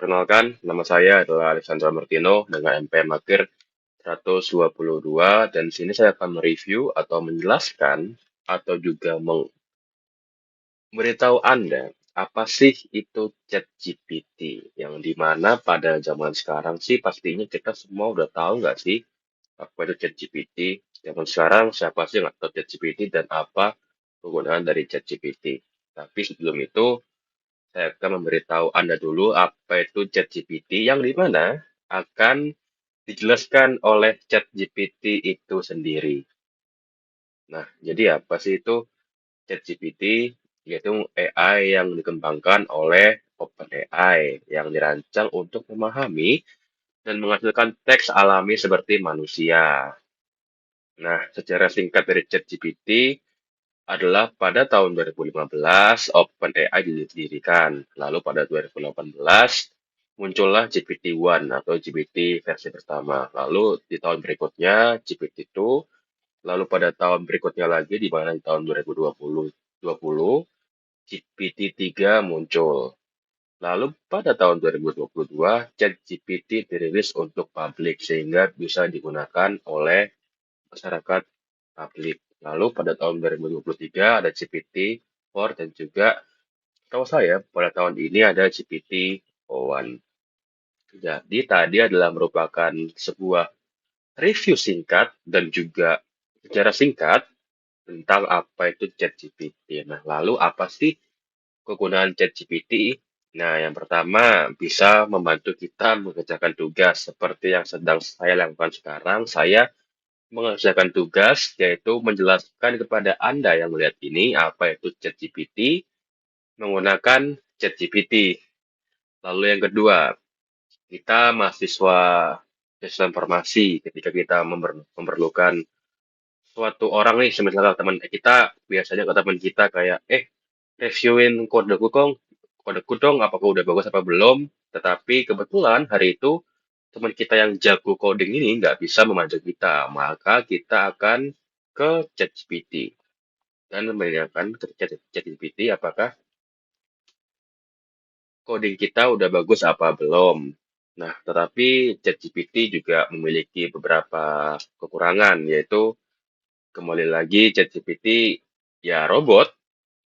Perkenalkan, nama saya adalah Alexandra Martino dengan NPM Akhir 122 dan di sini saya akan mereview atau menjelaskan atau juga memberitahu Anda apa sih itu ChatGPT yang dimana pada zaman sekarang sih pastinya kita semua udah tahu nggak sih apa itu ChatGPT. Zaman sekarang siapa sih yang nggak tahu ChatGPT dan apa penggunaan dari ChatGPT. Tapi sebelum itu saya akan memberitahu Anda dulu apa itu ChatGPT yang dimana akan dijelaskan oleh ChatGPT itu sendiri. Nah, jadi apa sih itu ChatGPT? Yaitu AI yang dikembangkan oleh OpenAI yang dirancang untuk memahami dan menghasilkan teks alami seperti manusia. Nah, secara singkat dari ChatGPT adalah pada tahun 2015 OpenAI didirikan. Lalu pada 2018 muncullah GPT-1 atau GPT versi pertama. Lalu di tahun berikutnya GPT-2, lalu pada tahun berikutnya lagi di mana di tahun 2020 GPT-3 muncul. Lalu pada tahun 2022 ChatGPT dirilis untuk publik sehingga bisa digunakan oleh masyarakat publik. Lalu pada tahun 2023 ada GPT-4 dan juga tahu saya pada tahun ini ada GPT-1. Jadi tadi adalah merupakan sebuah review singkat dan juga secara singkat tentang apa itu ChatGPT. Nah, lalu apa sih kegunaan ChatGPT? Nah, yang pertama bisa membantu kita mengerjakan tugas seperti yang sedang saya lakukan sekarang. Saya mengerjakan tugas yaitu menjelaskan kepada Anda yang melihat ini apa itu ChatGPT menggunakan ChatGPT. Lalu yang kedua, kita mahasiswa sistem informasi ketika kita memerlukan suatu orang nih, misalnya teman kita biasanya ke teman kita kayak, reviewin kodeku dong, apakah udah bagus apa belum. Tetapi kebetulan hari itu teman kita yang jago coding ini nggak bisa membantu kita, maka kita akan ke ChatGPT dan menanyakan ke ChatGPT apakah coding kita udah bagus apa belum. Nah, tetapi ChatGPT juga memiliki beberapa kekurangan, yaitu kembali lagi ChatGPT ya robot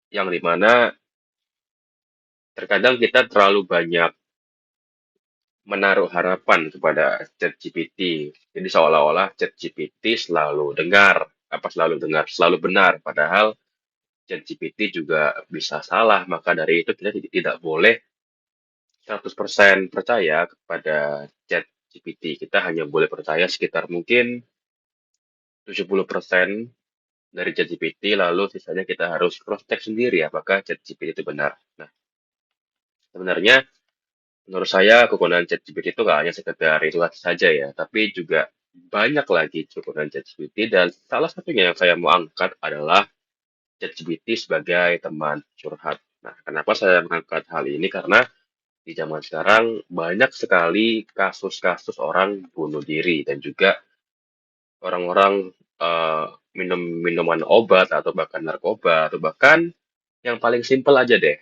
yang dimana terkadang kita terlalu banyak menaruh harapan kepada ChatGPT. Jadi seolah-olah ChatGPT selalu dengar, selalu benar. Padahal ChatGPT juga bisa salah. Maka dari itu kita tidak boleh 100% percaya kepada ChatGPT. Kita hanya boleh percaya sekitar mungkin 70% dari ChatGPT, lalu sisanya kita harus cross-check sendiri apakah ChatGPT itu benar. Nah, sebenarnya menurut saya kegunaan ChatGPT itu nggak hanya sekedar itu saja ya, tapi juga banyak lagi kegunaan ChatGPT dan salah satunya yang saya mau angkat adalah ChatGPT sebagai teman curhat. Nah, kenapa saya mengangkat hal ini? Karena di zaman sekarang banyak sekali kasus-kasus orang bunuh diri dan juga orang-orang minum minuman obat atau bahkan narkoba atau bahkan yang paling simpel aja deh.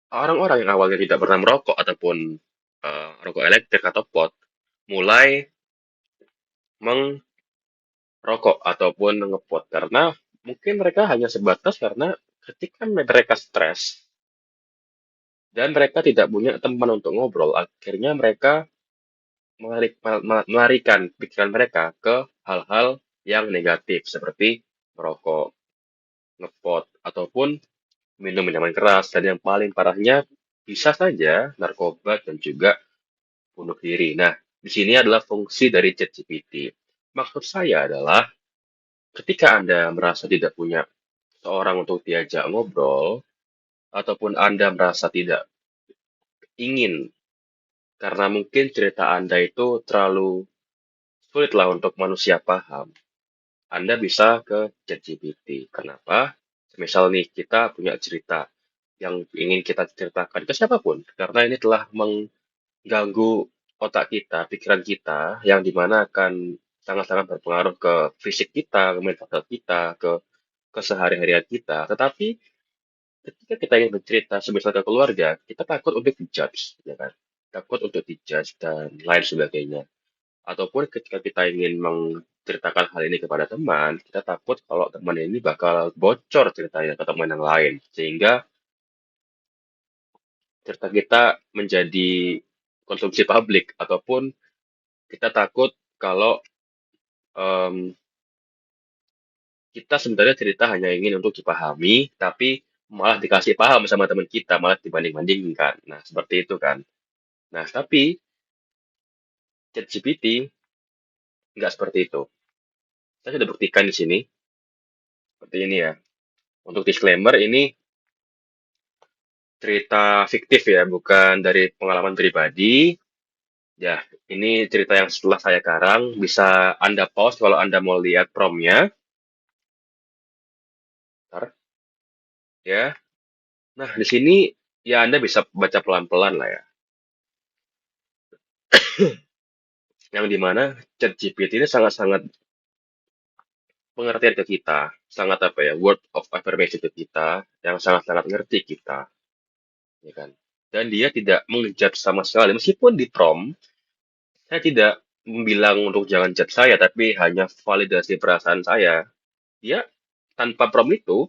Orang-orang yang awalnya tidak pernah merokok ataupun rokok elektrik atau pot mulai merokok ataupun ngepot karena mungkin mereka hanya sebatas karena ketika mereka stres dan mereka tidak punya teman untuk ngobrol, akhirnya mereka melarikan pikiran mereka ke hal-hal yang negatif seperti merokok, ngepot, ataupun minum minuman keras. Dan yang paling parahnya bisa saja narkoba dan juga bunuh diri. Nah, di sini adalah fungsi dari ChatGPT. Maksud saya adalah ketika Anda merasa tidak punya seorang untuk diajak ngobrol, ataupun Anda merasa tidak ingin karena mungkin cerita Anda itu terlalu sulit lah untuk manusia paham, Anda bisa ke ChatGPT. Kenapa? Misal nih, kita punya cerita yang ingin kita ceritakan ke siapapun, karena ini telah mengganggu otak kita, pikiran kita, yang dimana akan sangat-sangat berpengaruh ke fisik kita, ke mental kita, ke keseharian kita. Tetapi ketika kita ingin bercerita semisal ke keluarga, kita takut untuk dijudge, ya kan? takut untuk dijudge dan lain sebagainya. Ataupun ketika kita ingin menceritakan hal ini kepada teman, kita takut kalau teman ini bakal bocor ceritanya ke teman yang lain, sehingga cerita kita menjadi konsumsi publik, ataupun kita takut kalau em, kita sebenarnya cerita hanya ingin untuk dipahami, tapi malah dikasih paham sama teman kita, malah dibanding-bandingkan. Nah, seperti itu kan. Nah, tapi ChatGPT nggak seperti itu. Saya sudah buktikan di sini, seperti ini ya. Untuk disclaimer, ini cerita fiktif ya, bukan dari pengalaman pribadi. Ya, ini cerita yang setelah saya karang. Bisa Anda pause kalau Anda mau lihat promnya. Ntar, ya. Nah, di sini ya Anda bisa baca pelan-pelan lah ya. Yang dimana ChatGPT ini sangat-sangat pengertian ke kita, sangat apa ya, word of affirmation ke kita, yang sangat-sangat ngerti kita, ya kan. Dan dia tidak mengejar sama sekali, meskipun di prompt, saya tidak bilang untuk jangan chat saya, tapi hanya validasi perasaan saya. Dia tanpa prompt itu,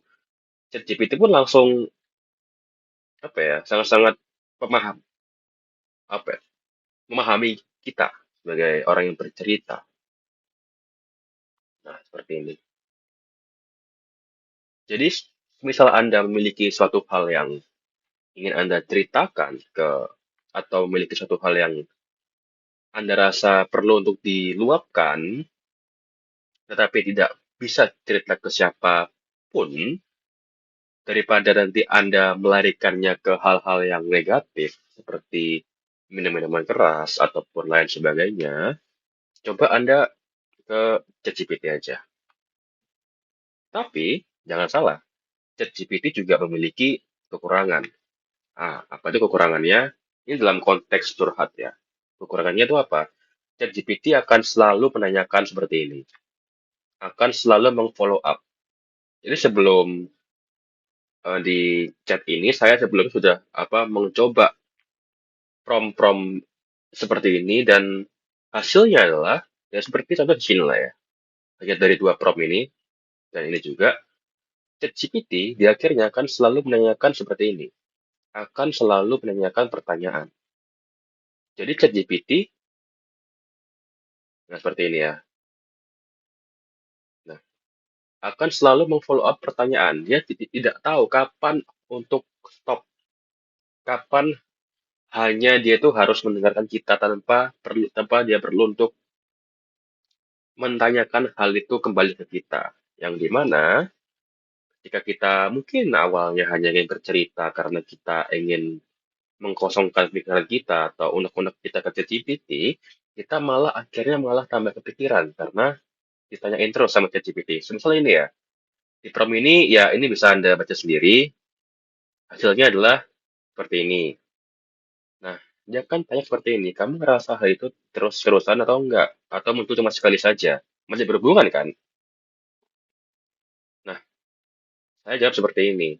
ChatGPT pun langsung apa ya, sangat-sangat pemaham, apa ya, memahami kita sebagai orang yang bercerita. Nah, seperti ini. Jadi, misal Anda memiliki suatu hal yang ingin Anda ceritakan ke atau memiliki suatu hal yang Anda rasa perlu untuk diluapkan, tetapi tidak bisa cerita ke siapapun, daripada nanti Anda melarikannya ke hal-hal yang negatif, seperti minum-minuman keras ataupun lain sebagainya, coba Anda ke ChatGPT aja. Tapi, jangan salah, ChatGPT juga memiliki kekurangan. Apa itu kekurangannya? Ini dalam konteks curhat ya. Kekurangannya itu apa? ChatGPT akan selalu menanyakan seperti ini. Akan selalu meng-follow up. Jadi sebelum di chat ini, saya sebelumnya sudah mencoba prompt-prompt seperti ini, dan hasilnya adalah ya seperti contoh di sini lah ya. Lihat dari dua prompt ini dan ini juga, ChatGPT di akhirnya akan selalu menanyakan seperti ini. Akan selalu menanyakan pertanyaan. Jadi ChatGPT, nah seperti ini ya. Nah, akan selalu meng-follow up pertanyaan. Dia tidak tahu kapan untuk stop, kapan hanya dia itu harus mendengarkan kita tanpa dia perlu untuk menanyakan hal itu kembali ke kita. Yang dimana jika kita mungkin awalnya hanya ingin bercerita karena kita ingin mengkosongkan pikiran kita atau unek-unek kita ke ChatGPT, kita malah akhirnya malah tambah kepikiran karena ditanyain terus sama ChatGPT. Misalnya ini ya, di prompt ini ya ini bisa Anda baca sendiri, hasilnya adalah seperti ini. Nah, dia kan tanya seperti ini, kamu ngerasa hal itu terus-terusan atau enggak? Atau muncul cuma sekali saja? Masih berhubungan kan? Nah, saya jawab seperti ini.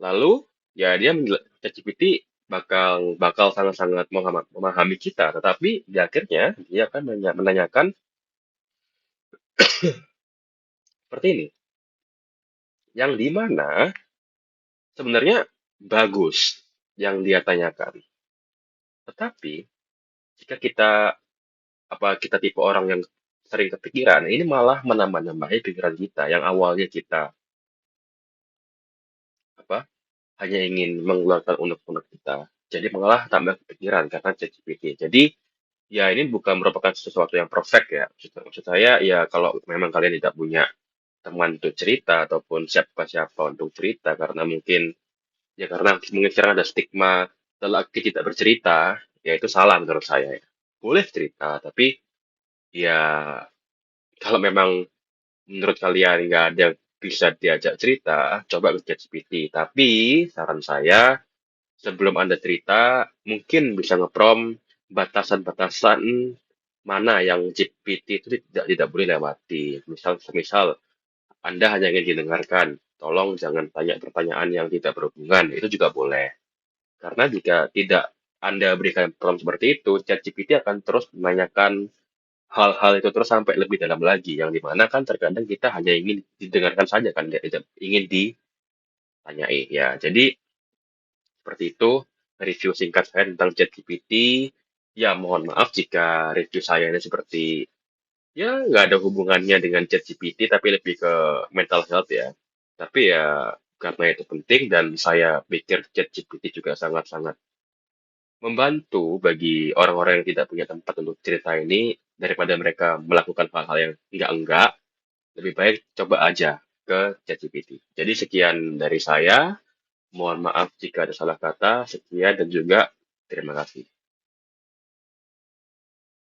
Lalu, ya dia ChatGPT bakal bakal sangat-sangat memahami kita, tetapi di akhirnya dia akan menanyakan seperti ini, yang di mana sebenarnya bagus yang dia tanyakan. Tetapi jika kita tipe orang yang sering kepikiran, ini malah menambah-nambahi pikiran kita yang awalnya kita apa hanya ingin mengeluarkan unek-unek kita. Jadi malah tambah kepikiran karena ChatGPT. Jadi ya ini bukan merupakan sesuatu yang perfect ya. Maksud saya ya kalau memang kalian tidak punya teman untuk cerita ataupun siapa-siapa untuk cerita karena mungkin karena mungkin sekarang ada stigma lelaki tidak bercerita, ya itu salah menurut saya ya. Boleh cerita, tapi ya kalau memang menurut kalian nggak ada yang bisa diajak cerita, coba ke ChatGPT. Tapi saran saya, sebelum Anda cerita, mungkin bisa ngeprom batasan-batasan mana yang GPT itu tidak boleh lewati. Misal Anda hanya ingin didengarkan, tolong jangan tanya pertanyaan yang tidak berhubungan, itu juga boleh. Karena jika tidak Anda berikan prompt seperti itu, ChatGPT akan terus menanyakan hal-hal itu terus sampai lebih dalam lagi, yang dimana kan terkadang kita hanya ingin didengarkan saja kan, tidak ingin ditanyai ya. Jadi seperti itu review singkat saya tentang ChatGPT. Ya mohon maaf jika review saya ini seperti ya nggak ada hubungannya dengan ChatGPT, tapi lebih ke mental health ya. Tapi ya karena itu penting dan saya pikir ChatGPT juga sangat-sangat membantu bagi orang-orang yang tidak punya tempat untuk cerita ini, daripada mereka melakukan hal-hal yang enggak-enggak, lebih baik coba aja ke ChatGPT. Jadi sekian dari saya, mohon maaf jika ada salah kata, sekian dan juga terima kasih.